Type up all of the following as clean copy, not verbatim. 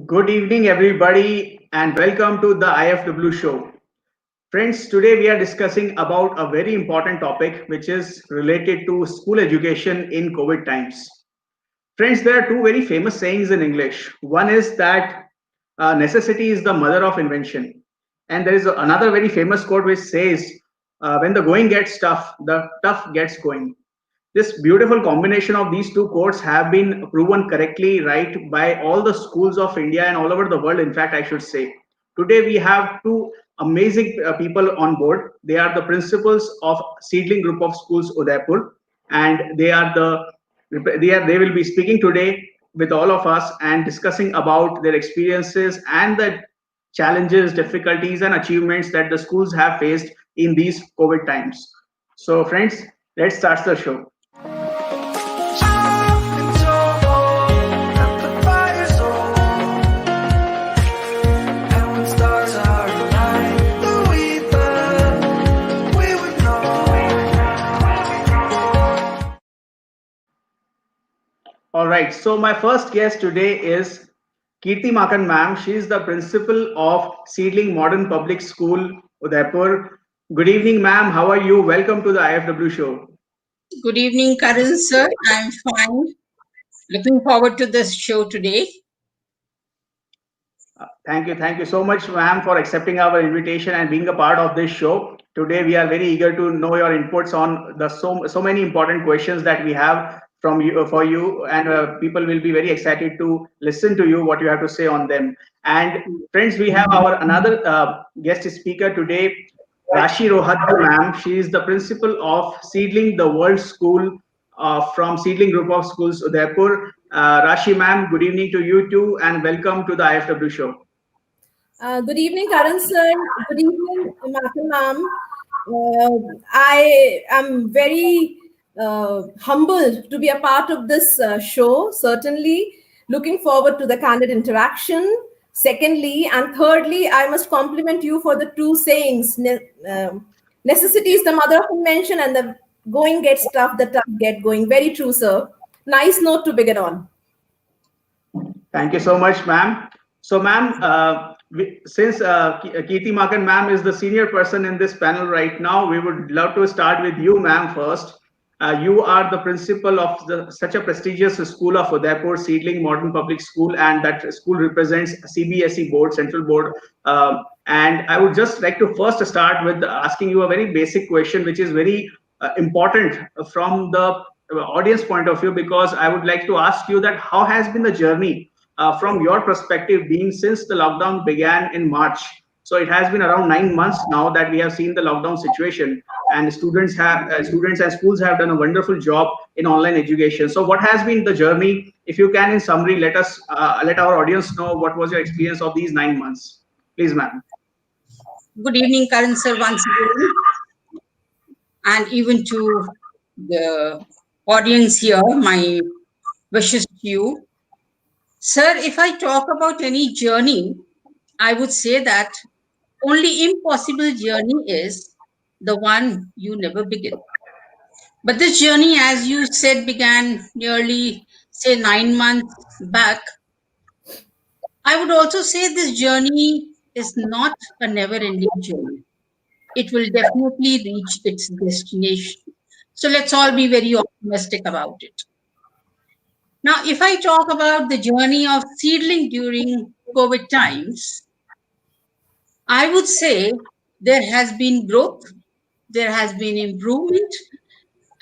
Good evening, everybody, and welcome to the IFW Show. Friends, today we are discussing about a very important topic which is related to school education in COVID times. Friends, there are two very famous sayings in English. One is that necessity is the mother of invention. And there is another very famous quote which says, when the going gets tough, the tough gets going. This beautiful combination of these two quotes have been proven correctly right by all the schools of India and all over the world. In fact, I should say. Today we have two amazing people on board. They are the principals of Seedling Group of Schools Udaipur, and they will be speaking today with all of us and discussing about their experiences and the challenges, difficulties, and achievements that the schools have faced in these COVID times. So, friends, let's start the show. All right. So my first guest today is Kirti Makan ma'am. She is the principal of Seedling Modern Public School, Udaipur. Good evening, ma'am. How are you? Welcome to the IFW show. Good evening, Karan sir. I'm fine. Looking forward to this show today. Thank you so much, ma'am, for accepting our invitation and being a part of this show. Today, we are very eager to know your inputs on the so many important questions that we have from you for you, and people will be very excited to listen to you what you have to say on them. And friends, we have our another guest speaker today, Rashi Rohaddu, ma'am. She is the principal of Seedling the World School from Seedling Group of Schools, Udaipur. Rashi, ma'am, good evening to you too, and welcome to the IFW show. Good evening, Karan sir. Good evening, Makan ma'am. I am very humbled to be a part of this show, certainly. Looking forward to the candid interaction. Secondly, and thirdly, I must compliment you for the two sayings. Necessity is the mother of invention, and the going gets tough, the tough get going. Very true, sir. Nice note to begin on. Thank you so much, ma'am. So, ma'am, since Kirti Makan ma'am is the senior person in this panel right now, we would love to start with you, ma'am, first. You are the principal of such a prestigious school of Udaipur, Seedling Modern Public School, and that school represents CBSE board, central board. And I would just like to first start with asking you a very basic question, which is very important from the audience point of view, because I would like to ask you that how has been the journey from your perspective, being since the lockdown began in March. So it has been around 9 months now that we have seen the lockdown situation, and students and schools have done a wonderful job in online education. So what has been the journey? If you can, in summary, let our audience know what was your experience of these 9 months, please, ma'am. Good evening, Karan sir, once again, and even to the audience here. My wishes to you. Sir, if I talk about any journey, I would say that only impossible journey is the one you never begin. But this journey, as you said, began nearly, say, 9 months back. I would also say this journey is not a never ending journey. It will definitely reach its destination. So let's all be very optimistic about it. Now, if I talk about the journey of Seedling during COVID times, I would say there has been growth, there has been improvement,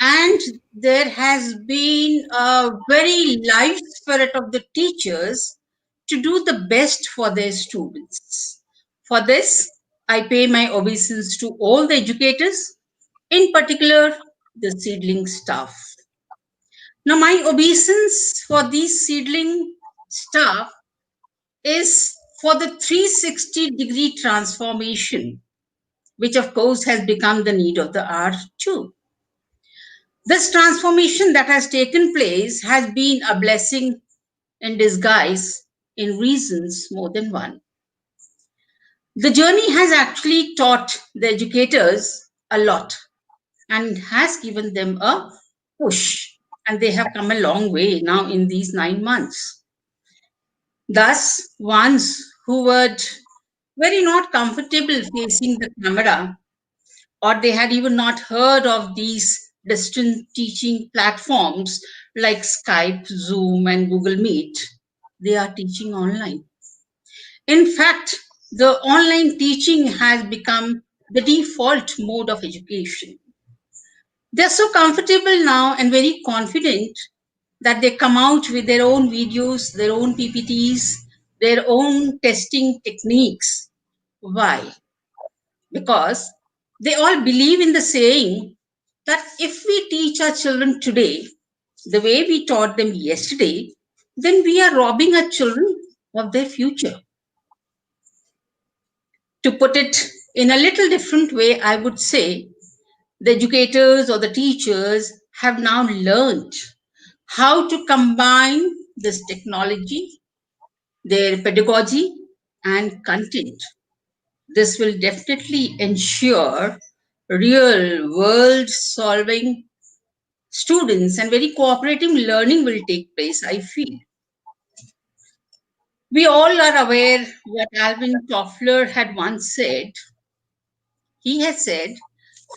and there has been a very life spirit of the teachers to do the best for their students. For this, I pay my obeisance to all the educators, in particular the Seedling staff. Now, my obeisance for these Seedling staff is for the 360-degree transformation, which of course has become the need of the hour too. This transformation that has taken place has been a blessing in disguise in reasons more than one. The journey has actually taught the educators a lot and has given them a push, and they have come a long way now in these 9 months. Thus, ones who were very not comfortable facing the camera, or they had even not heard of these distant teaching platforms like Skype, Zoom, and Google Meet, they are teaching online. In fact, the online teaching has become the default mode of education. They're so comfortable now and very confident that they come out with their own videos, their own PPTs, their own testing techniques. Why? Because they all believe in the saying that if we teach our children today the way we taught them yesterday, then we are robbing our children of their future. To put it in a little different way, I would say the educators or the teachers have now learned how to combine this technology, their pedagogy, and content. This will definitely ensure real world solving students and very cooperative learning will take place, I feel. We all are aware what Alvin Toffler had once said. He had said,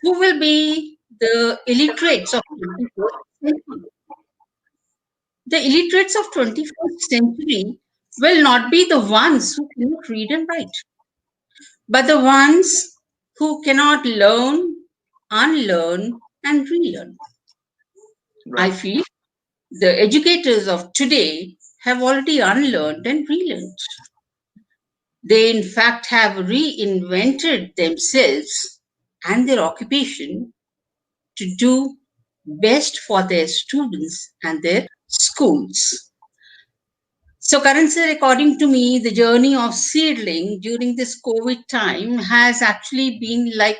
who will be the illiterates of 21st century? The illiterates of 21st century will not be the ones who cannot read and write, but the ones who cannot learn, unlearn, and relearn. I Right. feel the educators of today have already unlearned and relearned. They, in fact, have reinvented themselves and their occupation to do best for their students and their schools. So, Karan sir, according to me, the journey of Seedling during this COVID time has actually been like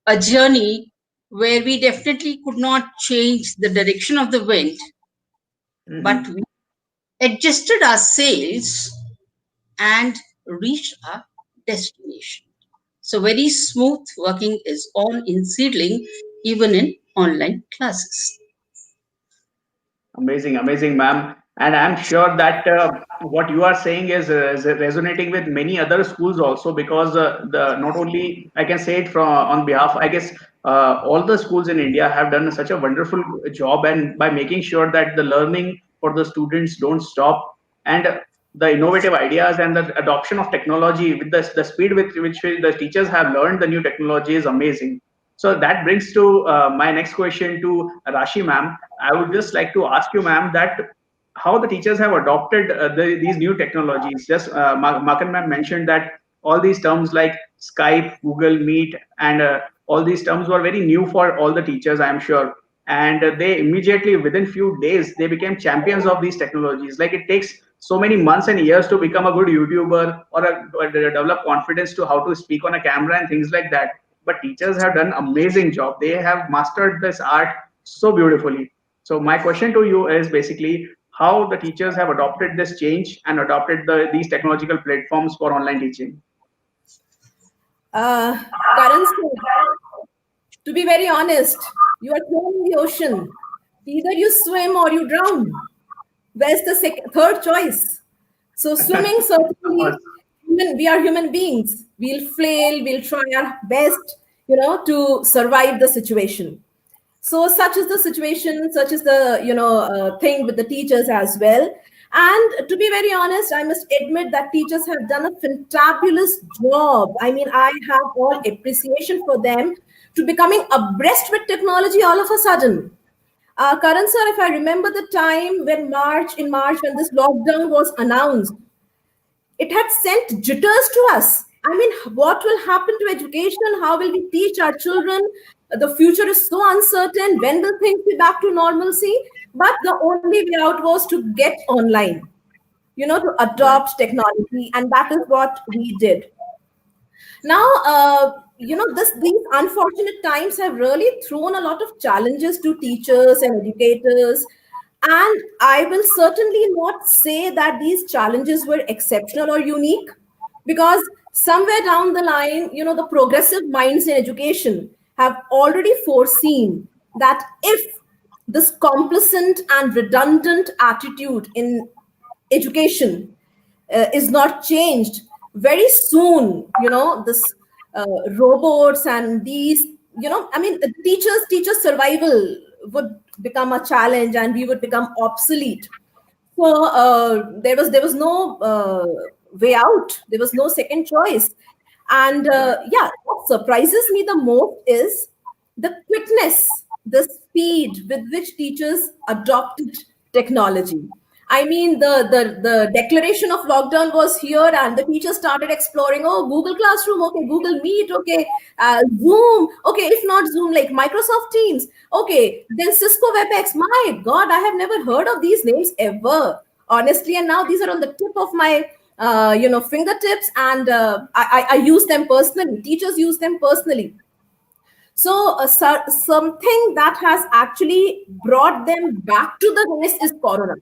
a journey where we definitely could not change the direction of the wind, but Mhm. we adjusted our sails and reached our destination. So, very smooth working is on in Seedling, even in online classes. Amazing, amazing, ma'am. And I'm sure that what you are saying is resonating with many other schools also, because the not only I can say it from on behalf, I guess all the schools in India have done such a wonderful job, and by making sure that the learning for the students don't stop, and the innovative ideas and the adoption of technology with the speed with which the teachers have learned the new technology is amazing. So that brings to my next question to Rashi ma'am. I would just like to ask you, ma'am, that how the teachers have adopted these new technologies. Just Makan ma'am mentioned that all these terms like Skype, Google Meet, and all these terms were very new for all the teachers, I am sure. And they immediately, within few days, they became champions of these technologies. Like it takes so many months and years to become a good YouTuber or develop confidence to how to speak on a camera and things like that. But teachers have done amazing job. They have mastered this art so beautifully. So my question to you is basically how the teachers have adopted this change and adopted these technological platforms for online teaching. Uh, Karan, to be very honest, you are thrown in the ocean. Either you swim or you drown. Where's the third choice? So swimming, certainly, we are human beings. We'll flail, we'll try our best, to survive the situation. So such is the situation, such is the thing with the teachers as well. And to be very honest, I must admit that teachers have done a fantabulous job. I mean, I have all appreciation for them to becoming abreast with technology all of a sudden. Karan sir, if I remember the time when in March, when this lockdown was announced, it had sent jitters to us. I mean, what will happen to education? How will we teach our children? The future is so uncertain. When will things be back to normalcy? But the only way out was to get online, to Right. adopt technology. And that is what we did. Now, these unfortunate times have really thrown a lot of challenges to teachers and educators. And I will certainly not say that these challenges were exceptional or unique, because somewhere down the line, the progressive minds in education have already foreseen that if this complacent and redundant attitude in education is not changed, very soon, this robots and these, I mean, the teachers survival would become a challenge, and we would become obsolete. So there was no way out. There was no second choice. And yeah, what surprises me the most is the quickness, the speed with which teachers adopted technology. I mean, the declaration of lockdown was here, and the teachers started exploring. Oh, Google Classroom, okay, Google Meet, okay, Zoom, okay, if not Zoom, like Microsoft Teams, okay, then Cisco WebEx. My God, I have never heard of these names ever, honestly. And now these are on the tip of my fingertips, and I use them personally. Teachers use them personally. So, something that has actually brought them back to the race is Corona.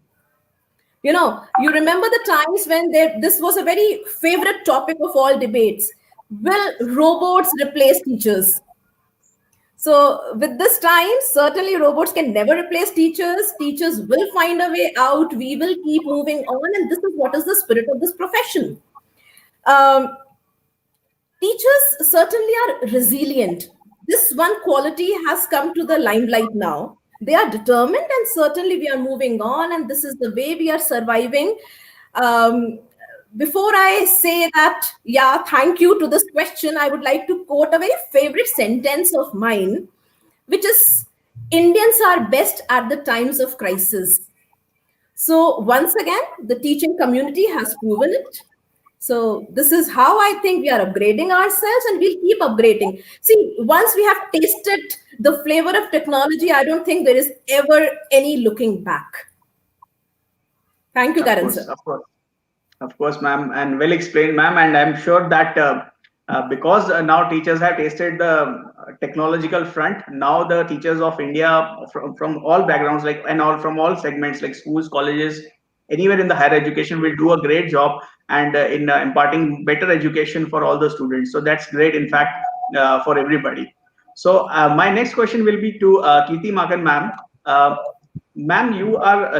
You remember the times when this was a very favorite topic of all debates. Will robots replace teachers? So, with this time, certainly robots can never replace teachers. Teachers will find a way out. We will keep moving on, and this is what is the spirit of this profession. Um, Teachers certainly are resilient. This one quality has come to the limelight now. They are determined, and certainly we are moving on, and this is the way we are surviving. Um, Before I say that, yeah, thank you to this question, I would like to quote a very favorite sentence of mine, which is, Indians are best at the times of crisis. So, once again, the teaching community has proven it. So this is how I think we are upgrading ourselves, and we'll keep upgrading. See, once we have tasted the flavor of technology, I don't think there is ever any looking back. Thank you, Of Karan course, sir. of course. Of course, ma'am, and well explained, ma'am. And I'm sure that because now teachers have tasted the technological front, now the teachers of India from all backgrounds, like and all from all segments, like schools, colleges, anywhere in the higher education, will do a great job and in imparting better education for all the students. So that's great, in fact, for everybody. So my next question will be to Kirti Makan, ma'am. Ma'am, you are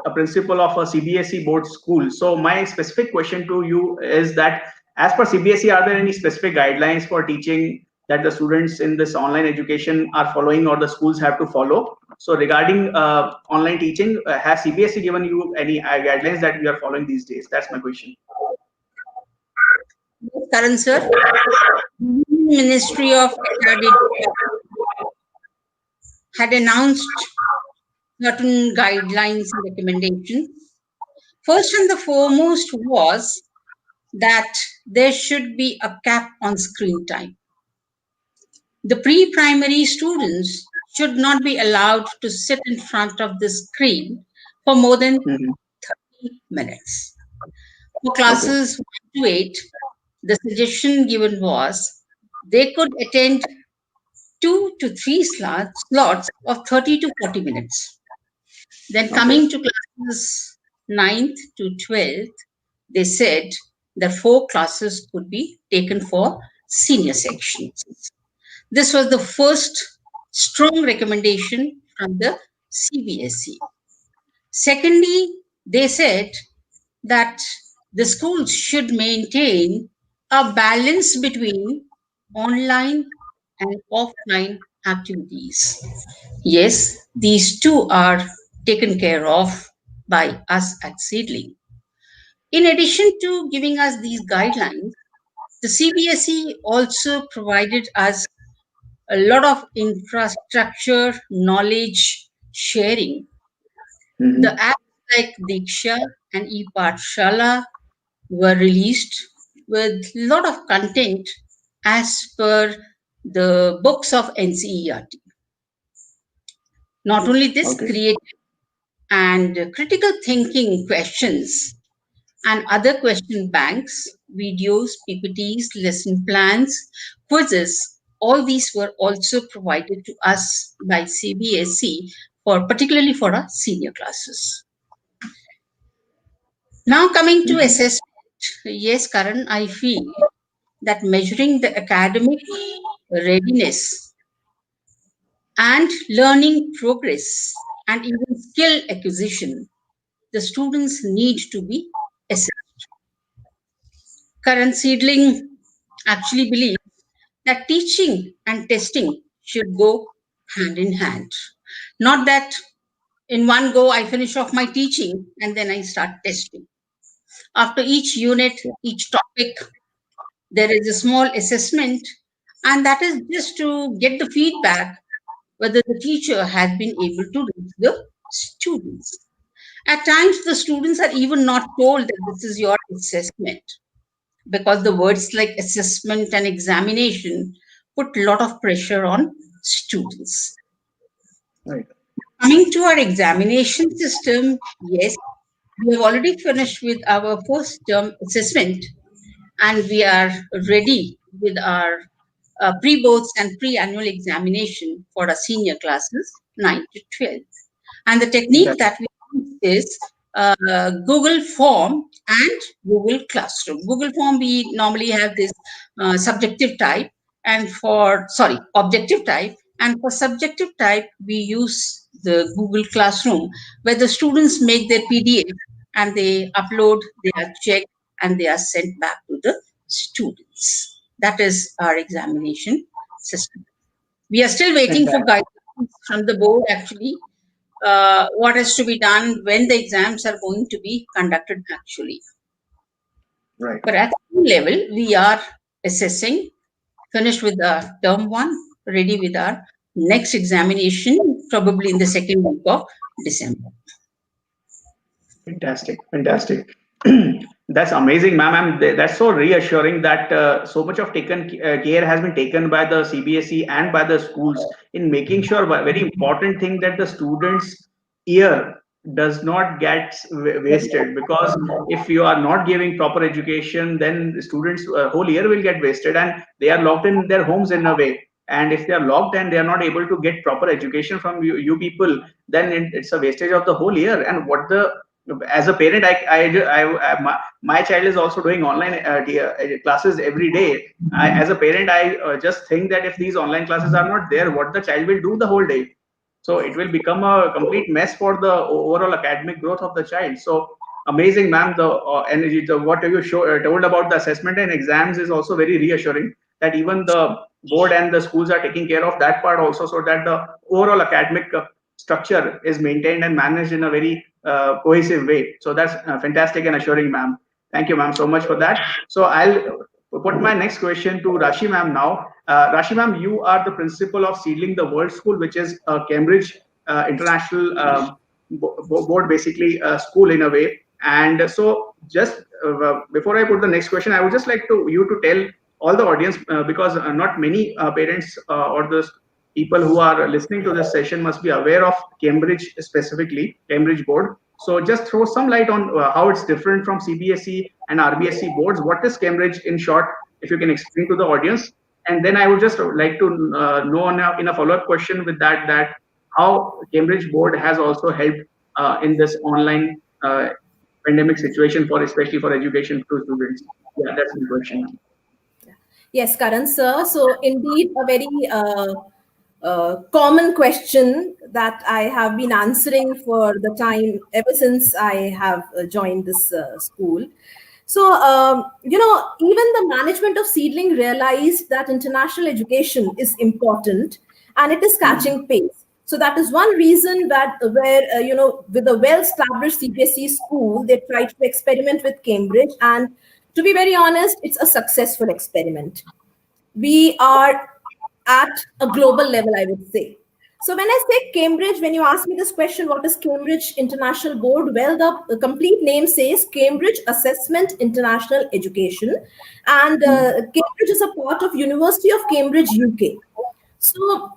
a principal of a CBSE board school. So my specific question to you is that, as per CBSE, are there any specific guidelines for teaching that the students in this online education are following, or the schools have to follow? So regarding online teaching, has CBSE given you any guidelines that you are following these days? That's my question. Karan sir, Ministry of Academic had announced certain guidelines and recommendations. First and the foremost was that there should be a cap on screen time. The pre-primary students should not be allowed to sit in front of the screen for more than 30 minutes. For classes 1 to 8, the suggestion given was they could attend 2 to 3 slots of 30 to 40 minutes. Then coming to classes 9th to 12th, they said that 4 classes could be taken for senior sections. This was the first strong recommendation from the CBSE. Secondly, they said that the schools should maintain a balance between online and offline activities. Yes, these two are taken care of by us at Seedling. In addition to giving us these guidelines, the CBSE also provided us a lot of infrastructure, knowledge sharing. The apps like Diksha and ePathshala were released with a lot of content as per the books of NCERT. Not only this, creative and critical thinking questions and other question banks, videos, PPTs, lesson plans, quizzes, all these were also provided to us by CBSE particularly for our senior classes. Now coming to assessment, yes, Karan, I feel that measuring the academic readiness and learning progress and even skill acquisition, the students need to be assessed. Karan, Seedling actually believes that teaching and testing should go hand in hand. Not that in one go I finish off my teaching and then I start testing. After each unit, each topic, there is a small assessment, and that is just to get the feedback whether the teacher has been able to reach the students. At times, the students are even not told that this is your assessment, because the words like assessment and examination put a lot of pressure on students. Right. Coming to our examination system, yes, we have already finished with our first term assessment, and we are ready with our pre-boards and pre-annual examination for our senior classes 9 to 12. And the technique Fantastic. that we use is Google Form and Google Classroom. Google Form, we normally have this subjective type, and objective type. And for subjective type, we use the Google Classroom, where the students make their PDF and they upload, they are checked, and they are sent back to the students. That is our examination system. We are still waiting for Fantastic. guidance from the board, actually, what is to be done when the exams are going to be conducted actually. Right. But at school level, we are assessing, finished with the term one, ready with our next examination, probably in the second week of December. Fantastic, fantastic. That's amazing, ma'am. That's so reassuring that so much of taken care has been taken by the CBSE and by the schools in making sure very important thing that the students' year does not get wasted, because if you are not giving proper education, then the students' whole year will get wasted, and they are locked in their homes in a way. And if they are locked and they are not able to get proper education from you people, then it's a wastage of the whole year. And what the as a parent, my child is also doing online classes every day. As a parent, I just think that if these online classes are not there, what the child will do the whole day? So it will become a complete mess for the overall academic growth of the child. So amazing, ma'am. The energy, what you told about the assessment and exams is also very reassuring, that even the board and the schools are taking care of that part also, so that the overall academic structure is maintained and managed in a very cohesive way. So that's fantastic and assuring, ma'am. Thank you, ma'am, so much for that. So I'll put my next question to Rashi, ma'am, now. Rashi, ma'am, you are the principal of Seedling, the World School, which is a Cambridge international board, basically school in a way. And so just before I put the next question, I would just like you to tell all the audience, because not many parents or the people who are listening to this session must be aware of Cambridge, specifically Cambridge board. So just throw some light on how it's different from CBSE and RBSE boards. What is Cambridge in short, if you can explain to the audience? And then I would just like to know in a follow-up question with that how Cambridge board has also helped in this online pandemic situation, for especially for education to students. Yeah, that's the question. Yes, Karan sir. So indeed, a very common question that I have been answering for the time ever since I have joined this school. So, even the management of Seedling realized that international education is important and it is catching pace. So that is one reason that with a well-established CBSE school, they tried to experiment with Cambridge. And to be very honest, it's a successful experiment. We are at a global level, I would say. So when I say Cambridge, when you ask me this question, what is Cambridge International Board? Well, the complete name says Cambridge Assessment International Education. And Cambridge is a part of University of Cambridge, UK. So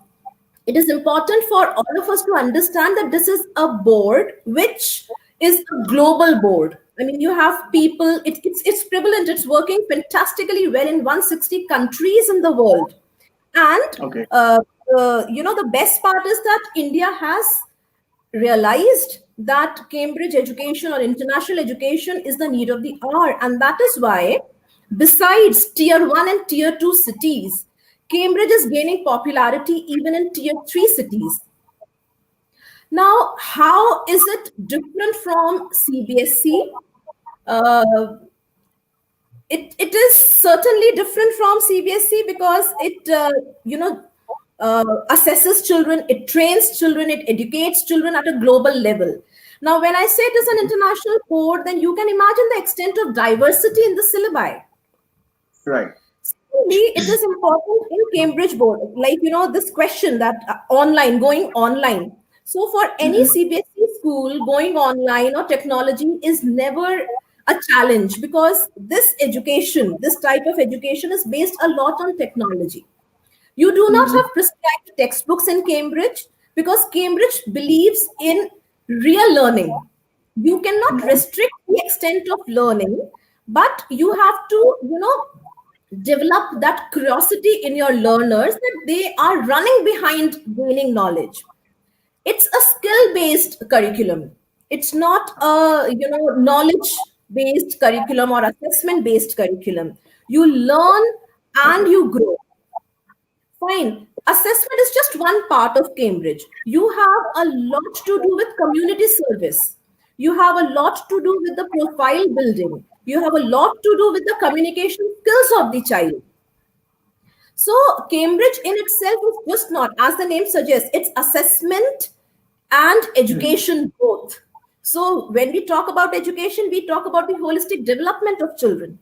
it is important for all of us to understand that this is a board which is a global board. I mean, you have people, it's prevalent, it's working fantastically well in 160 countries in the world. And, Okay. the best part is that India has realized that Cambridge education or international education is the need of the hour. And that is why, besides tier 1 and tier 2 cities, Cambridge is gaining popularity even in tier 3 cities. Now, how is it different from CBSE? it is certainly different from CBSE because it assesses children, it trains children, it educates children at a global level. Now, when I say it is an international board, then you can imagine the extent of diversity in the syllabi. Right. Secondly, it is important in Cambridge board, like this question that going online. So for any CBSE school, going online or technology is never a challenge because this type of education is based a lot on technology. You do not have prescribed textbooks in Cambridge because Cambridge believes in real learning. You cannot restrict the extent of learning, but you have to, develop that curiosity in your learners that they are running behind gaining knowledge. It's a skill based curriculum. It's not a knowledge based curriculum or assessment based curriculum. You learn and you grow. Fine. Assessment is just one part of Cambridge. You have a lot to do with community service. You have a lot to do with the profile building. You have a lot to do with the communication skills of the child. So, Cambridge in itself is just not, as the name suggests, it's assessment and education both. So, when we talk about education, we talk about the holistic development of children.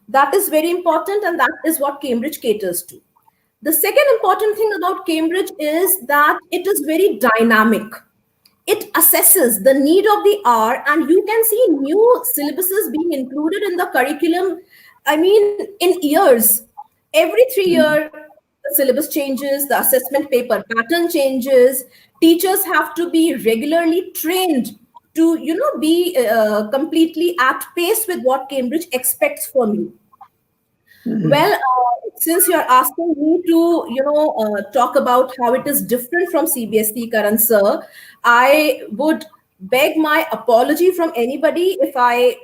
That is very important, and that is what Cambridge caters to. The second important thing about Cambridge is that it is very dynamic. It assesses the need of the hour, and you can see new syllabuses being included in the curriculum. I mean, in years, every 3 years, the syllabus changes, the assessment paper pattern changes. Teachers have to be regularly trained to, be completely at pace with what Cambridge expects from you. Well, since you're asking me to, talk about how it is different from CBSE, Karan sir, I would beg my apology from anybody if I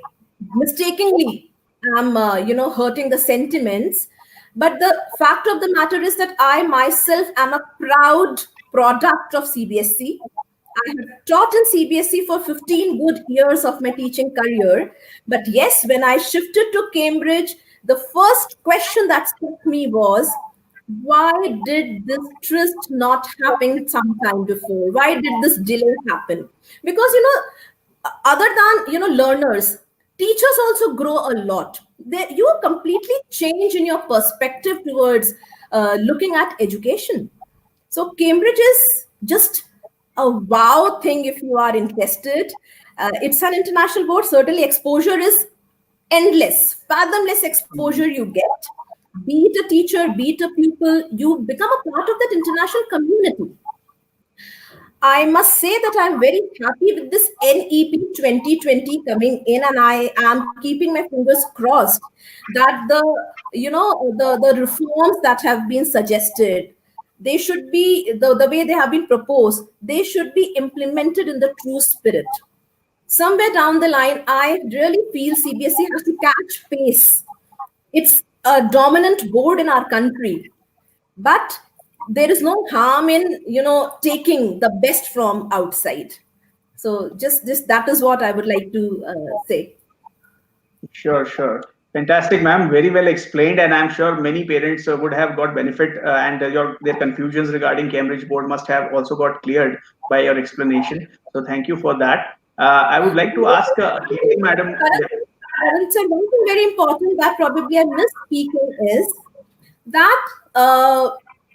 mistakenly am, hurting the sentiments. But the fact of the matter is that I myself am a proud product of CBSE. I have taught in CBSE for 15 good years of my teaching career. But yes, when I shifted to Cambridge, the first question that struck me was, why did this tryst not happen sometime before? Why did this delay happen? Because, other than, learners, teachers also grow a lot. You completely change in your perspective towards looking at education. So Cambridge is just a wow thing if you are interested. It's an international board. Certainly exposure is endless, fathomless exposure you get. Be it a teacher, be it a pupil, you become a part of that international community. I must say that I'm very happy with this NEP 2020 coming in, and I am keeping my fingers crossed that the reforms that have been suggested, they should be the way they have been proposed, they should be implemented in the true spirit. Somewhere down the line, I really feel CBSE has to catch pace. It's a dominant board in our country, but there is no harm in taking the best from outside. So just this, that is what I would like to say. Sure. Fantastic, ma'am. Very well explained, and I'm sure many parents would have got benefit, and their confusions regarding Cambridge board must have also got cleared by your explanation. So thank you for that. I would like to ask Kirti, madam. Karan, so one thing very important that probably I missed speaking is that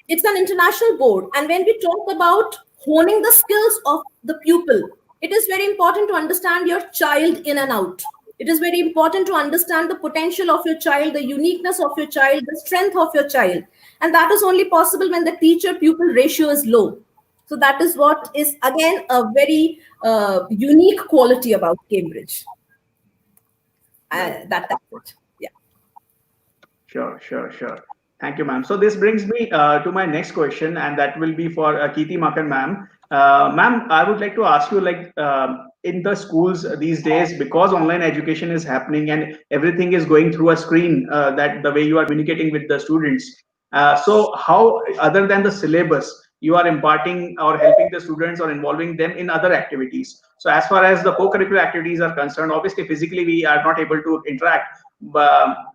it's an international board, and when we talk about honing the skills of the pupil, it is very important to understand your child in and out. It is very important to understand the potential of your child, the uniqueness of your child, the strength of your child. And that is only possible when the teacher-pupil ratio is low. So that is what is, again, a very unique quality about Cambridge. That's it. Yeah. Sure. Thank you, ma'am. So this brings me to my next question, and that will be for Kirti Makan, ma'am. Ma'am, I would like to ask you, in the schools these days, because online education is happening and everything is going through a screen, that the way you are communicating with the students. So how, other than the syllabus, you are imparting or helping the students or involving them in other activities? So as far as the co-curricular activities are concerned, obviously physically we are not able to interact,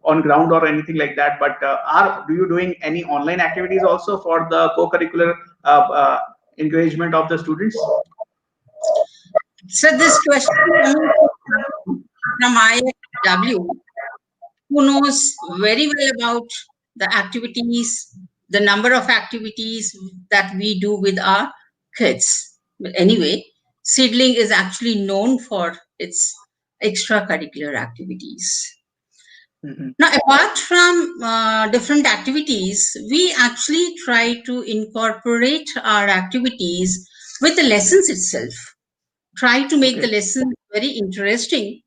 on ground or anything like that. But do you doing any online activities also for the co-curricular encouragement of the students? So this question coming from IFW, who knows very well about the activities, the number of activities that we do with our kids. But anyway, Seedling is actually known for its extracurricular activities. Mm-hmm. Now, apart from different activities, we actually try to incorporate our activities with the lessons itself. Try to make the lesson very interesting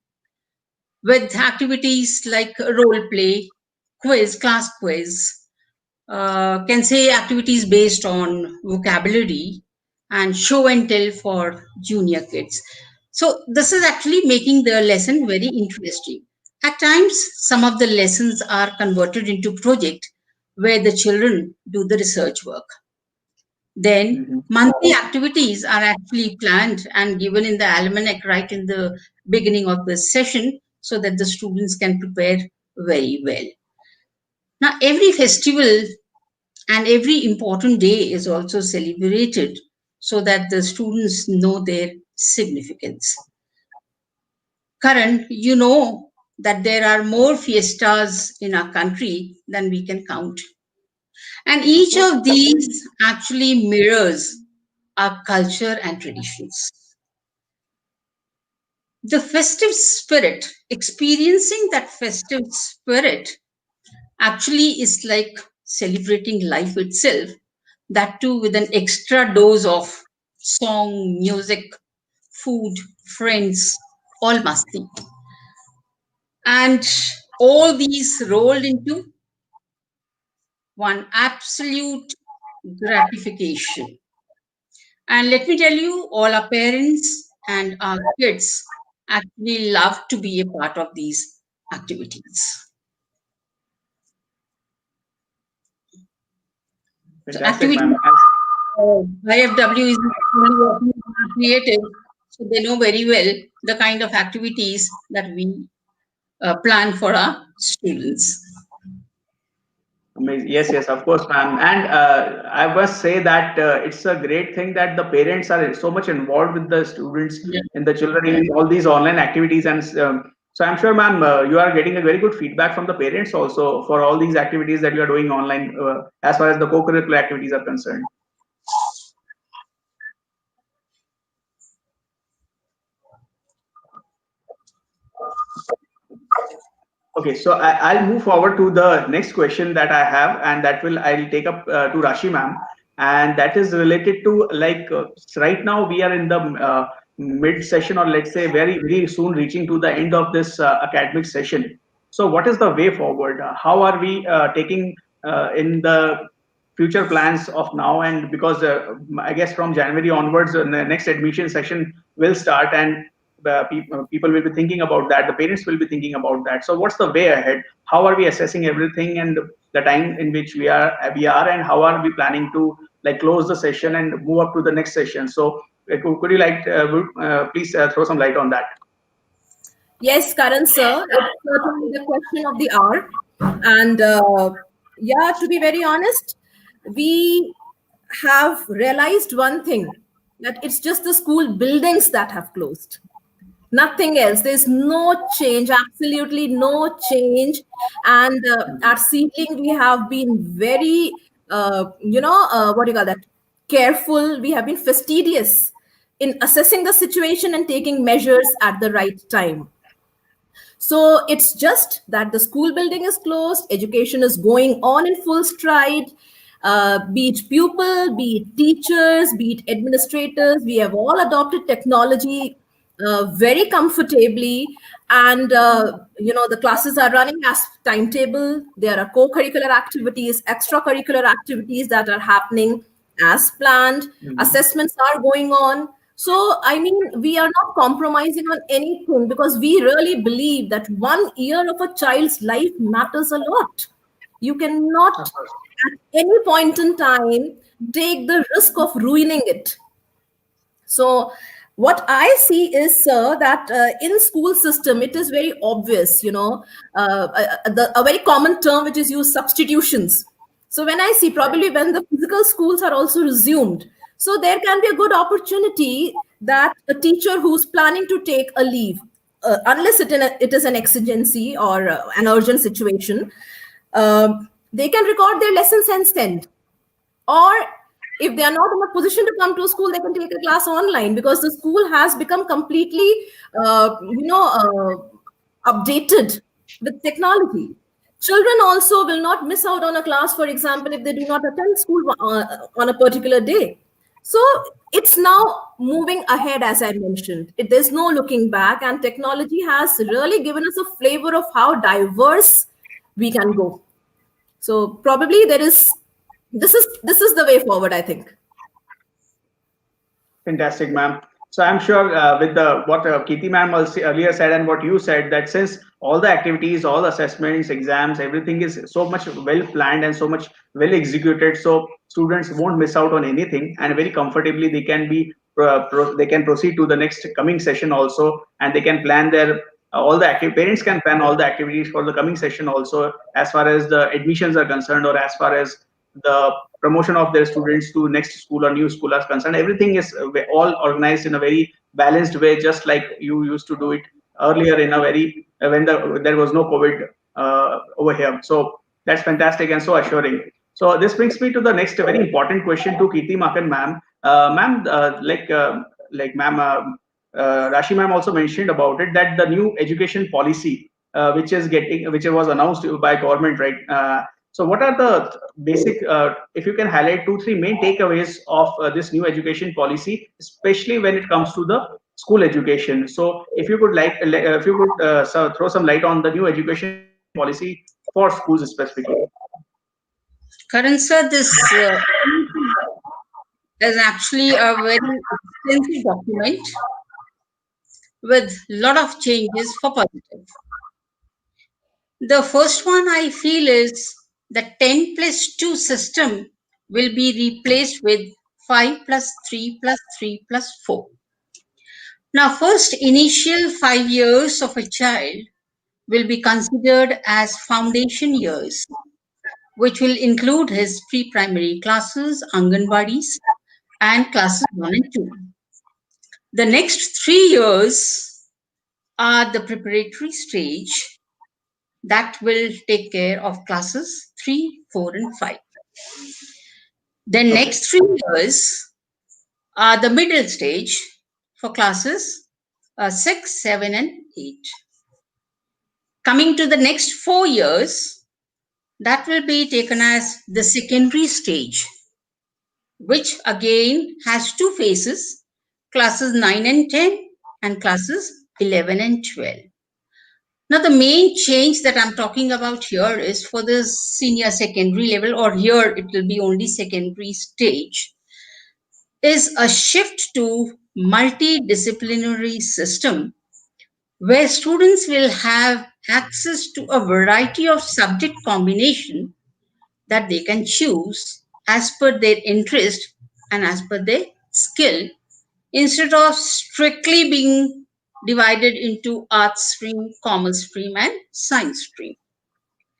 with activities like role play, quiz, class quiz, can say activities based on vocabulary and show and tell for junior kids. So this is actually making the lesson very interesting. At times, some of the lessons are converted into project where the children do the research work. Then monthly activities are actually planned and given in the almanac right in the beginning of the session so that the students can prepare very well. Now, every festival and every important day is also celebrated so that the students know their significance. Karan, you know that there are more fiestas in our country than we can count. And each of these actually mirrors our culture and traditions. The festive spirit, experiencing that festive spirit actually is like celebrating life itself, that too with an extra dose of song, music, food, friends, all masti. And all these rolled into one absolute gratification. And let me tell you, all our parents and our kids actually love to be a part of these activities. So Fantastic, activity ma'am. IFW is extremely creative, so they know very well the kind of activities that we plan for our students. Amazing. Yes, yes, of course, ma'am. And I must say that it's a great thing that the parents are so much involved with the students Yeah. and the children in all these online activities. And so I'm sure, ma'am, you are getting a very good feedback from the parents also for all these activities that you are doing online as far as the co-curricular activities are concerned. Okay, so I'll move forward to the next question that I have, and that I'll take up to Rashi ma'am, and that is related to right now we are in the mid session, or let's say very soon reaching to the end of this academic session. So what is the way forward? How are we taking in the future plans of now? And because I guess from January onwards, the next admission session will start, and people will be thinking about that. The parents will be thinking about that. So what's the way ahead? How are we assessing everything and the time in which we are, and how are we planning to close the session and move up to the next session? So could you please throw some light on that? Yes, Karan sir, it's certainly the question of the hour. And yeah, to be very honest, we have realized one thing, that it's just the school buildings that have closed. Nothing else. There's no change, absolutely no change. And at Seedling, we have been very, what do you call that? Careful. We have been fastidious in assessing the situation and taking measures at the right time. So it's just that the school building is closed, education is going on in full stride. Be it pupil, be it teachers, be it administrators, we have all adopted technology very comfortably, and the classes are running as timetable. There are co-curricular activities, extracurricular activities that are happening as planned. Assessments are going on. So, I mean, we are not compromising on anything, because we really believe that 1 year of a child's life matters a lot. You cannot, at any point in time, take the risk of ruining it. So, What I see is, sir, that in school system, it is very obvious, a very common term which is used, substitutions. So when I see, probably when the physical schools are also resumed, so there can be a good opportunity that a teacher who's planning to take a leave, unless it is an exigency or an urgent situation, they can record their lessons and send. Or if they are not in a position to come to school, they can take a class online, because the school has become completely updated with technology. Children also will not miss out on a class, for example, if they do not attend school on a particular day. So it's now moving ahead, as I mentioned. There's no looking back, and technology has really given us a flavor of how diverse we can go. So probably this is the way forward, I think. Fantastic, ma'am. So I'm sure with the what Kirti ma'am earlier said and what you said, that since all the activities, all assessments, exams, everything is so much well planned and so much well executed, so students won't miss out on anything, and very comfortably they can be they can proceed to the next coming session also, and they can plan their all the active parents can plan all the activities for the coming session also, as far as the admissions are concerned, or as far as the promotion of their students to next school or new school are concerned. Everything is all organized in a very balanced way, just like you used to do it earlier in a very when there was no COVID over here. So that's fantastic and so assuring. So this brings me to the next very important question to Kirti Makan ma'am. Ma'am, like ma'am, Rashi ma'am also mentioned about it, that the new education policy which was announced by government, right? So what are the basic, if you can highlight 2, 3 main takeaways of this new education policy, especially when it comes to the school education. So if you could if you could throw some light on the new education policy for schools specifically. Karan sir, this is actually a very extensive document with a lot of changes for positive. The first one I feel is the 10 plus 2 system will be replaced with 5 plus 3 plus 3 plus 4. Now, first initial 5 years of a child will be considered as foundation years, which will include his pre-primary classes, Anganwadis, and classes 1 and 2. The next 3 years are the preparatory stage that will take care of classes 3, 4, and 5. Then next 3 years are the middle stage for classes 6, 7, and 8. Coming to the next 4 years, that will be taken as the secondary stage, which again has 2 phases, classes 9 and 10 and classes 11 and 12. Now, the main change that I'm talking about here is for the senior secondary level, or here it will be only secondary stage, is a shift to multidisciplinary system where students will have access to a variety of subject combination that they can choose as per their interest and as per their skill, instead of strictly being divided into arts stream, commerce stream, and science stream.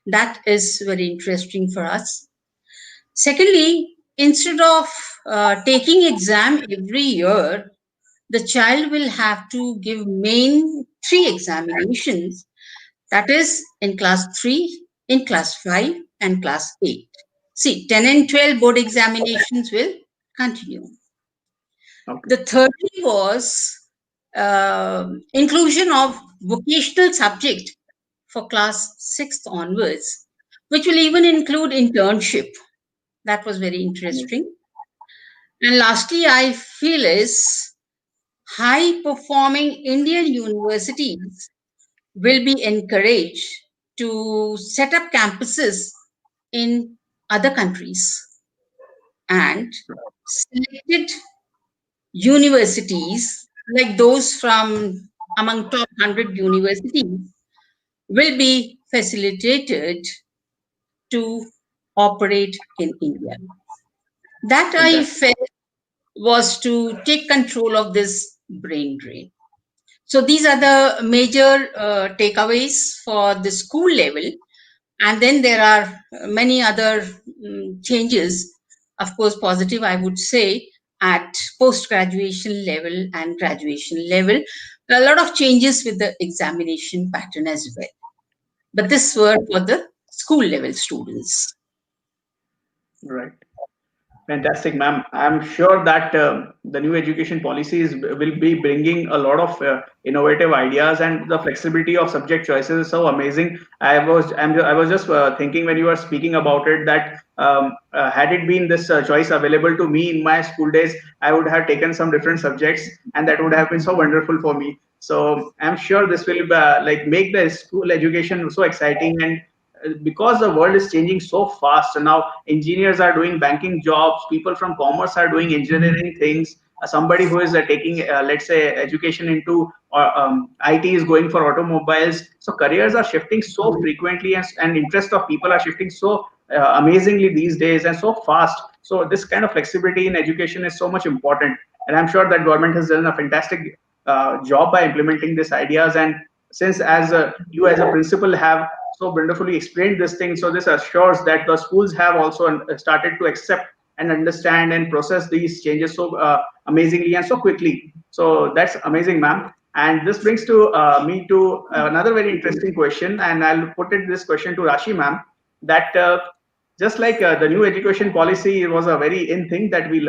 That is very interesting for us. Secondly, instead of taking exam every year, the child will have to give main 3 examinations, that is in class 3, in class 5, and class 8. See, 10 and 12 board examinations will continue. Okay. The third was inclusion of vocational subject for class 6th onwards, which will even include internship. That was very interesting. And lastly, I feel is high performing Indian universities will be encouraged to set up campuses in other countries, and selected universities like those from among top 100 universities will be facilitated to operate in India. That I Fantastic. felt was to take control of this brain drain. So these are the major takeaways for the school level. And then there are many other changes, of course, positive, I would say, at post-graduation level and graduation level. A lot of changes with the examination pattern as well. But this were for the school level students. Right. Fantastic, ma'am. I'm sure that the new education policies will be bringing a lot of innovative ideas, and the flexibility of subject choices is so amazing. I was just thinking when you were speaking about it that had it been this choice available to me in my school days, I would have taken some different subjects, and that would have been so wonderful for me. So I'm sure this will like make the school education so exciting, and because the world is changing so fast and now engineers are doing banking jobs, people from commerce are doing engineering things, somebody who is taking let's say education into IT is going for automobiles. So careers are shifting so frequently, and interest of people are shifting so amazingly these days and so fast. So this kind of flexibility in education is so much important, and I'm sure that government has done a fantastic job by implementing these ideas. And since as you as a principal have so wonderfully explained this thing, so this assures that the schools have also started to accept and understand and process these changes so amazingly and so quickly. So that's amazing, ma'am. And this brings to me to another very interesting question, and I'll put it this question to Rashi, ma'am, that just like the new education policy was a very in thing that we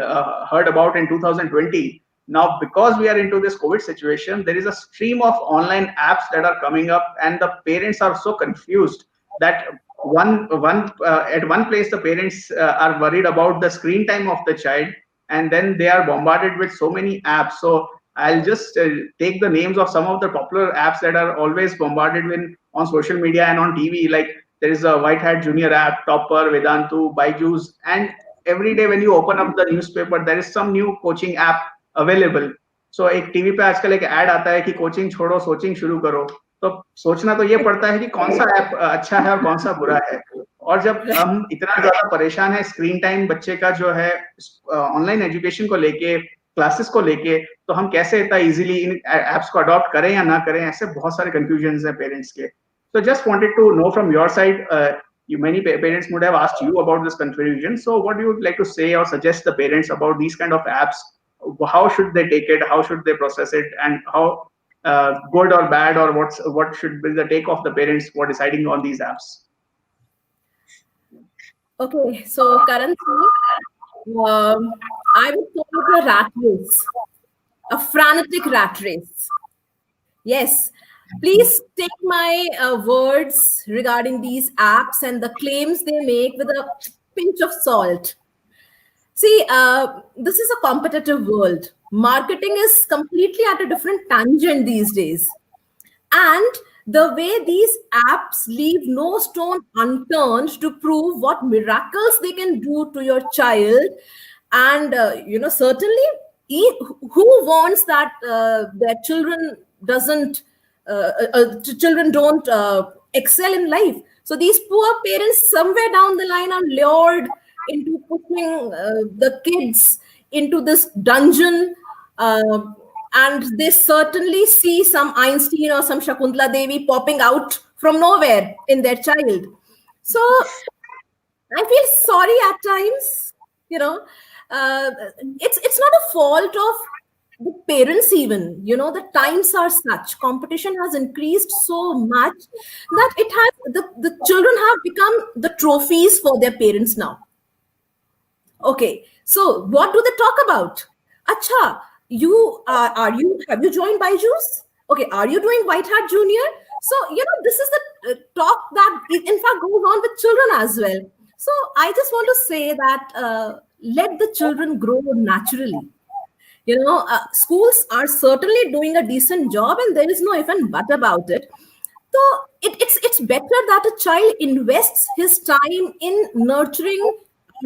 heard about in 2020. Now, because we are into this COVID situation, there is a stream of online apps that are coming up, and the parents are so confused that at one place the parents are worried about the screen time of the child, and then they are bombarded with so many apps. So I'll just take the names of some of the popular apps that are always bombarded with on social media and on TV. Like there is a White Hat Junior app, Topper, Vedantu, Byju's, and every day when you open up the newspaper, there is some new coaching app available. So एक TV पे आजकल एक add आता है कि coaching छोड़ो सोचिंग शुरू करो, तो सोचना तो ये पड़ता है कि कौन सा ऐप अच्छा है और कौन सा बुरा है. और जब हम इतना ज्यादा परेशान है स्क्रीन टाइम बच्चे का जो है ऑनलाइन एजुकेशन को लेके, क्लासेस को लेके, तो हम कैसे इतना इजीली इन एप्स को अडॉप्ट करें या ना करें, ऐसे बहुत सारे कंफ्यूजन है पेरेंट्स के. So just wanted to know from your side, many parents would have asked you about this confusion. So what do you would like to say or suggest the parents about these kind of apps? How should they take it? How should they process it? And how good or bad, or what should be the take of the parents for deciding on these apps? Okay, so Karan, I would call it a rat race, a frenetic rat race. Yes, please take my words regarding these apps and the claims they make with a pinch of salt. See, this is a competitive world. Marketing is completely at a different tangent these days. And the way these apps leave no stone unturned to prove what miracles they can do to your child. And, certainly, who wants that their children children don't excel in life? So these poor parents somewhere down the line are lured into putting the kids into this dungeon, and they certainly see some Einstein or some Shakuntala Devi popping out from nowhere in their child. So I feel sorry at times. It's not a fault of the parents even. The times are such, competition has increased so much that it has the children have become the trophies for their parents now. Okay, so what do they talk about? Acha, have you joined Byju's? Okay, are you doing White Hat Junior? So, this is the talk that in fact goes on with children as well. So I just want to say that let the children grow naturally. Schools are certainly doing a decent job, and there is no if and but about it. So it's better that a child invests his time in nurturing,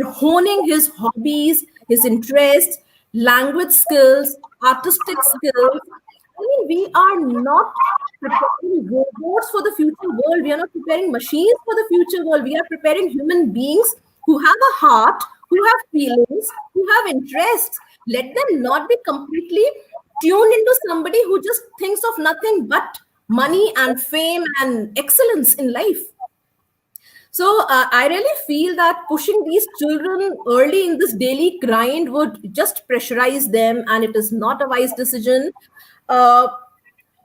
honing his hobbies, his interests, language skills, artistic skills. I mean, we are not preparing robots for the future world. We are not preparing machines for the future world. We are preparing human beings who have a heart, who have feelings, who have interests. Let them not be completely tuned into somebody who just thinks of nothing but money and fame and excellence in life. So I really feel that pushing these children early in this daily grind would just pressurize them, and it is not a wise decision. Uh,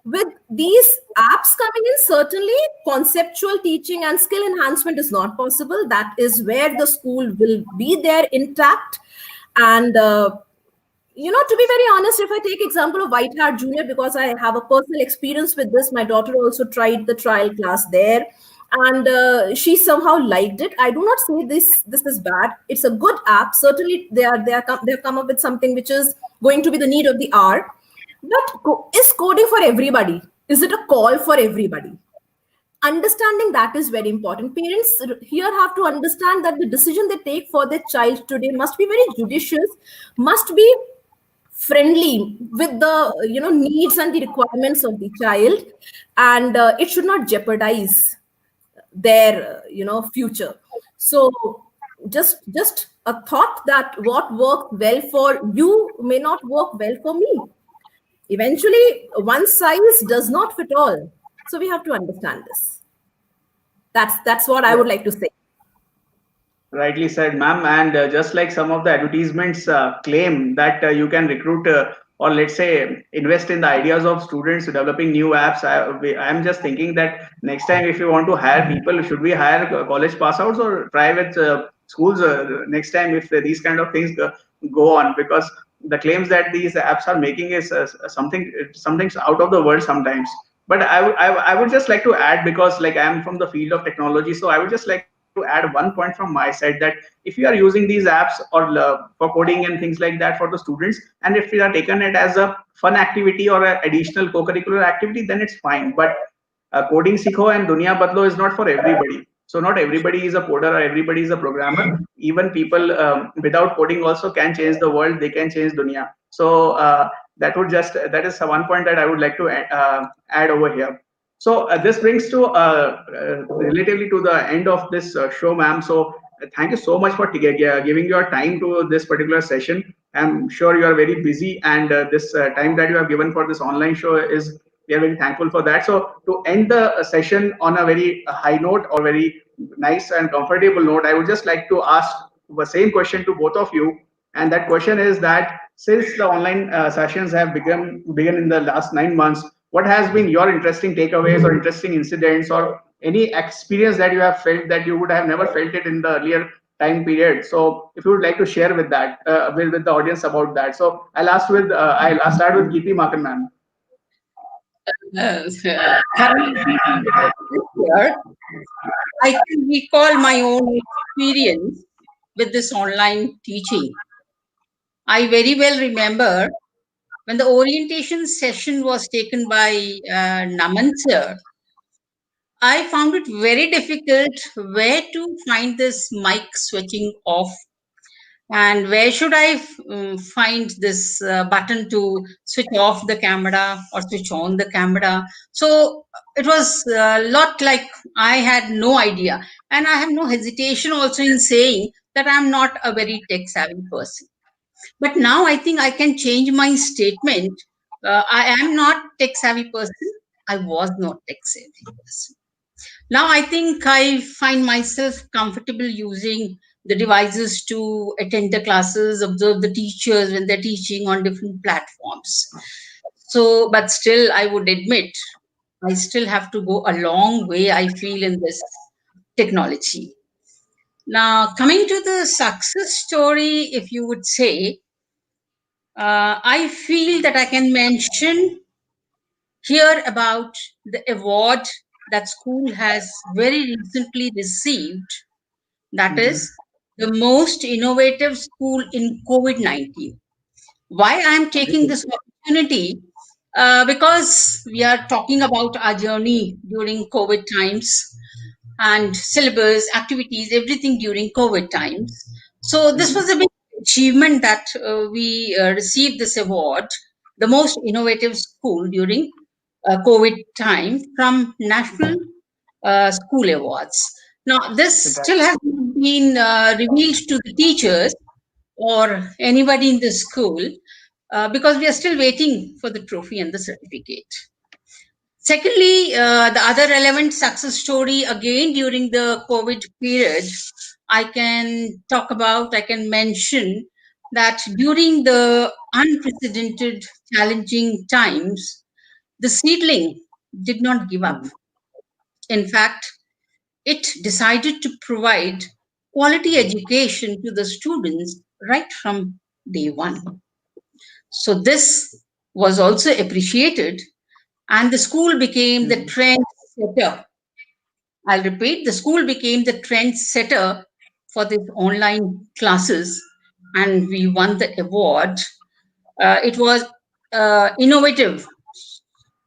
with these apps coming in, certainly conceptual teaching and skill enhancement is not possible. That is where the school will be there intact. And to be very honest, if I take example of White Hat Junior, because I have a personal experience with this, my daughter also tried the trial class there, and she somehow liked it. I do not say this is bad. It's a good app. Certainly, they've come up with something which is going to be the need of the hour. But is coding for everybody? Is it a call for everybody? Understanding that is very important. Parents here have to understand that the decision they take for their child today must be very judicious, must be friendly with the needs and the requirements of the child, and it should not jeopardize their future. So just a thought that what worked well for you may not work well for me. Eventually one size does not fit all, so we have to understand this. That's what I would like to say. Rightly said, ma'am. And just like some of the advertisements claim that you can recruit or let's say invest in the ideas of students developing new apps, I'm just thinking that next time if you want to hire people, should we hire college pass outs or try with schools next time if these kind of things go on? Because the claims that these apps are making is something's out of the world sometimes. But I would just like to add, because like I'm from the field of technology, so I would just like to add one point from my side, that if you are using these apps or for coding and things like that for the students, and if you are taken it as a fun activity or an additional co-curricular activity, then it's fine. But coding sikho and dunia badlo is not for everybody. So not everybody is a coder or everybody is a programmer. Even people without coding also can change the world. They can change dunia. So that is one point that I would like to add over here. So this brings to relatively to the end of this show, ma'am. So thank you so much for giving your time to this particular session. I'm sure you are very busy, and this time that you have given for this online show is, we are very thankful for that. So to end the session on a very high note or very nice and comfortable note, I would just like to ask the same question to both of you. And that question is that since the online sessions have begun in the last 9 months, what has been your interesting takeaways or interesting incidents or any experience that you have felt that you would have never felt it in the earlier time period? So if you would like to share with that with the audience about that. So I'll start with Geeti Makan, ma'am. Karan, here, I can recall my own experience with this online teaching. I very well remember when the orientation session was taken by Naman sir. I found it very difficult where to find this mic switching off, and where should I find this button to switch off the camera or switch on the camera. So it was a lot like I had no idea, and I have no hesitation also in saying that I'm not a very tech savvy person. But now I think I can change my statement. I am not tech savvy person. I was not tech savvy person. Now I think I find myself comfortable using the devices to attend the classes, observe the teachers when they're teaching on different platforms. So, but still, I would admit, I still have to go a long way, I feel, in this technology. Now, coming to the success story, if you would say, I feel that I can mention here about the award that school has very recently received, that is the most innovative school in COVID-19. Why I am taking this opportunity? Because we are talking about our journey during COVID times and syllabus, activities, everything during COVID times. So this was a big achievement that we received this award, the most innovative school during COVID time from National School Awards. Now, this still has not been revealed to the teachers or anybody in the school. because we are still waiting for the trophy and the certificate. Secondly, the other relevant success story again during the COVID period, I can mention that during the unprecedented challenging times, the Seedling did not give up. In fact, it decided to provide quality education to the students right from day one. So this was also appreciated, and the school became the trend setter. I'll repeat, the school became the trend setter for these online classes, and we won the award. It was innovative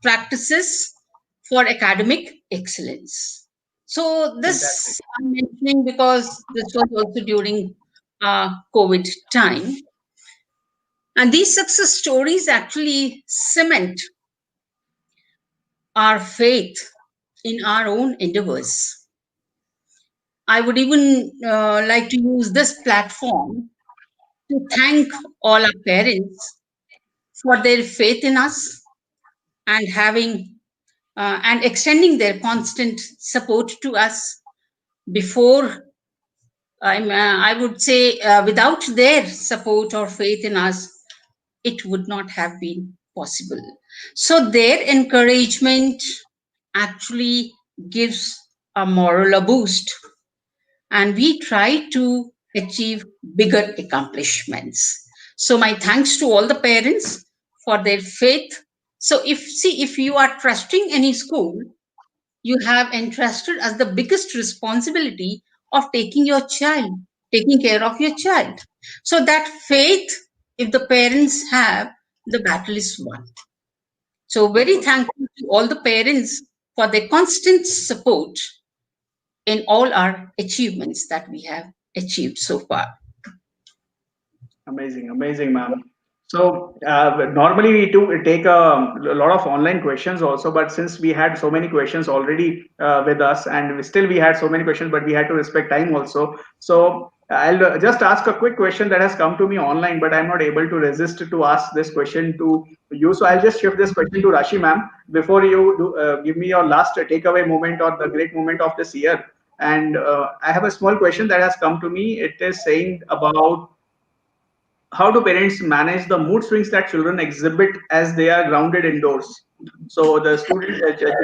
practices for academic excellence. So this Fantastic. I'm mentioning because this was also during COVID time. And these success stories actually cement our faith in our own endeavors. I would even like to use this platform to thank all our parents for their faith in us and having and extending their constant support to us before I would say without their support or faith in us, it would not have been possible. So their encouragement actually gives a moral a boost, and we try to achieve bigger accomplishments. So my thanks to all the parents for their faith. So if you are trusting any school, you have entrusted as the biggest responsibility of taking care of your child. So that faith, if the parents have, the battle is won. So Of very course. thankful to all the parents for their constant support in all our achievements that we have achieved so far. Amazing, amazing, ma'am. So normally we do take a lot of online questions also, but since we had so many questions already with us, and still we had so many questions, but we had to respect time also. So I'll just ask a quick question that has come to me online, but I'm not able to resist to ask this question to you. So I'll just shift this question to Rashi, ma'am, before you do, give me your last takeaway moment or the great moment of this year. And I have a small question that has come to me. It is saying about how do parents manage the mood swings that children exhibit as they are grounded indoors? So the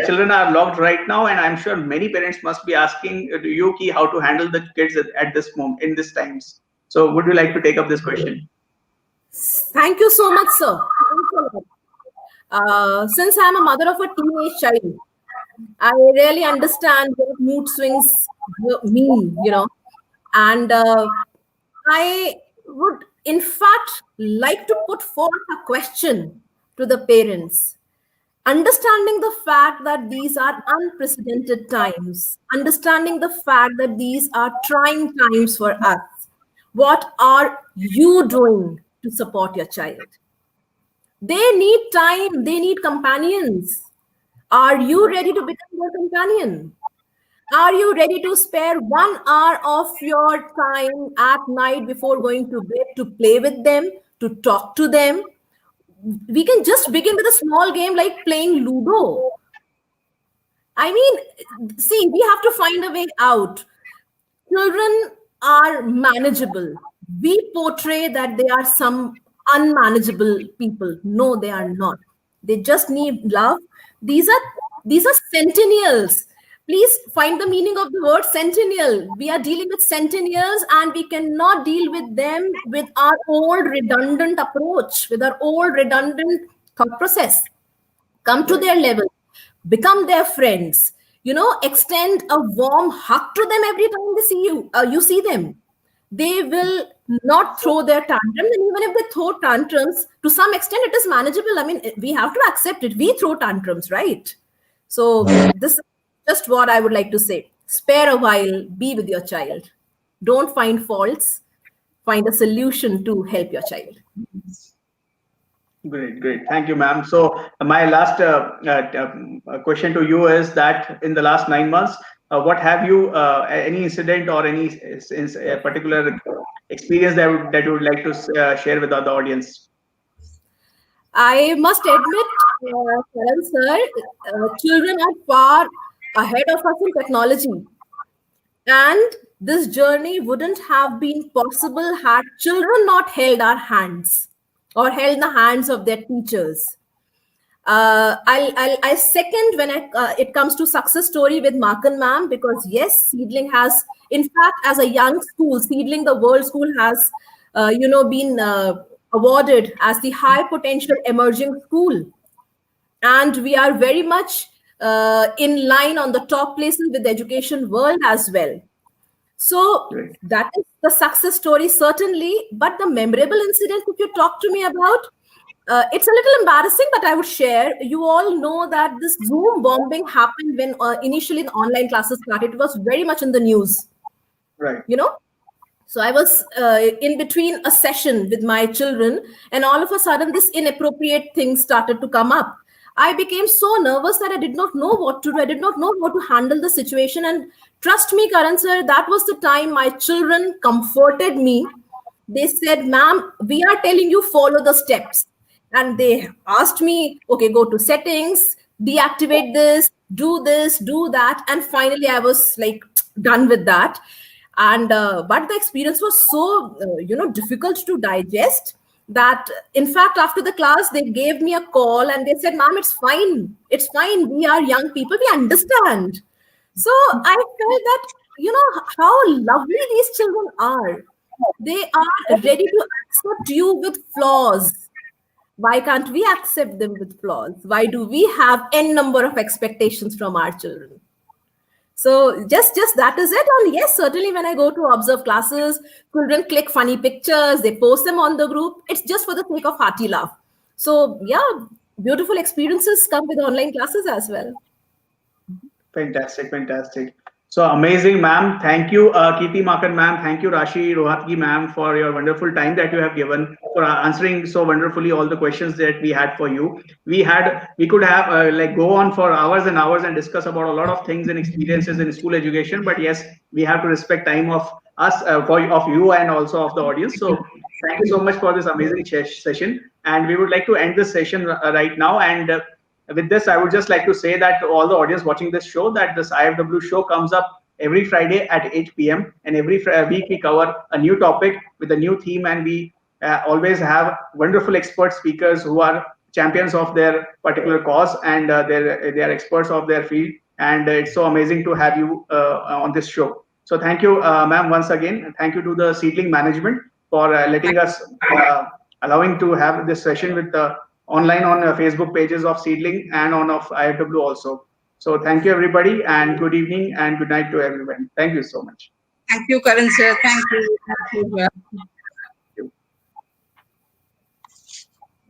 children are locked right now, and I'm sure many parents must be asking you Ki, how to handle the kids at this moment in these times. So would you like to take up this question? Thank you so much, sir. Thanks a lot. Since I'm a mother of a teenage child, I really understand what mood swings mean, and I would, in fact, like to put forth a question to the parents. Understanding the fact that these are unprecedented times, understanding the fact that these are trying times for us, what are you doing to support your child? They need time, they need companions. Are you ready to become their companion? Are you ready to spare 1 hour of your time at night before going to bed to play with them, to talk to them? We can just begin with a small game like playing Ludo. I mean, see, we have to find a way out. Children are manageable. We portray that they are some unmanageable people. No, they are not. They just need love. These are centennials. Please find the meaning of the word centennial. We are dealing with centennials, and we cannot deal with them with our old redundant approach, with our old redundant thought process. Come to Right. their level, become their friends, extend a warm hug to them every time they see you see them. They will not throw their tantrums, and even if they throw tantrums, to some extent it is manageable. I mean, we have to accept it. We throw tantrums, right? So this is just what I would like to say. Spare a while, be with your child. Don't find faults, find a solution to help your child. Great, great. Thank you, ma'am. So my last question to you is that in the last 9 months, what have you, any incident or any particular experience that you would like to share with the audience? I must admit, Karan sir, children are far ahead of us in technology. And this journey wouldn't have been possible had children not held our hands or held the hands of their teachers. I second when it comes to success story with Markan ma'am, because yes, Seedling has, in fact, as a young school, Seedling, the World School has, been awarded as the high potential emerging school, and we are very much in line on the top places with the education world as well. So Great. that is the success story, certainly. But the memorable incident, if you talk to me about, it's a little embarrassing, but I would share. You all know that this Zoom bombing happened when initially the online classes started. It was very much in the news, Right. you know. So I was in between a session with my children, and all of a sudden, this inappropriate thing started to come up. I became so nervous that I did not know what to do. I did not know how to handle the situation. And trust me, Karan sir, that was the time my children comforted me. They said, "Ma'am, we are telling you follow the steps." And they asked me, "Okay, go to settings, deactivate this, do that." And finally, I was like done with that. And but the experience was so difficult to digest that, in fact, after the class they gave me a call and they said, "Ma'am, it's fine, we are young people, we understand." So I felt that, how lovely these children are. They are ready to accept you with flaws. Why can't we accept them with flaws? Why do we have n number of expectations from our children? So just that is it. And yes, certainly when I go to observe classes, children click funny pictures, they post them on the group. It's just for the sake of hearty laugh. So yeah, beautiful experiences come with online classes as well. Fantastic, fantastic. So amazing, ma'am. Thank you, Kirti Makan, ma'am. Thank you, Rashi Rohatgi, ma'am, for your wonderful time that you have given for answering so wonderfully all the questions that we had for you. We could have like go on for hours and hours and discuss about a lot of things and experiences in school education. But yes, we have to respect time of us, of you, and also of the audience. So thank you so much for this amazing session. And we would like to end this session right now. And with this, I would just like to say that to all the audience watching this show, that this IFW show comes up every Friday at 8 p.m. and every week we cover a new topic with a new theme, and we always have wonderful expert speakers who are champions of their particular cause, and they are experts of their field. And it's so amazing to have you on this show. So thank you, ma'am, once again. Thank you to the Seedling management for letting us allowing to have this session with the online on Facebook pages of Seedling and on of IFW also. So thank you everybody, and good evening and good night to everyone. Thank you so much. Thank you, Karan sir. Thank you. Thank you.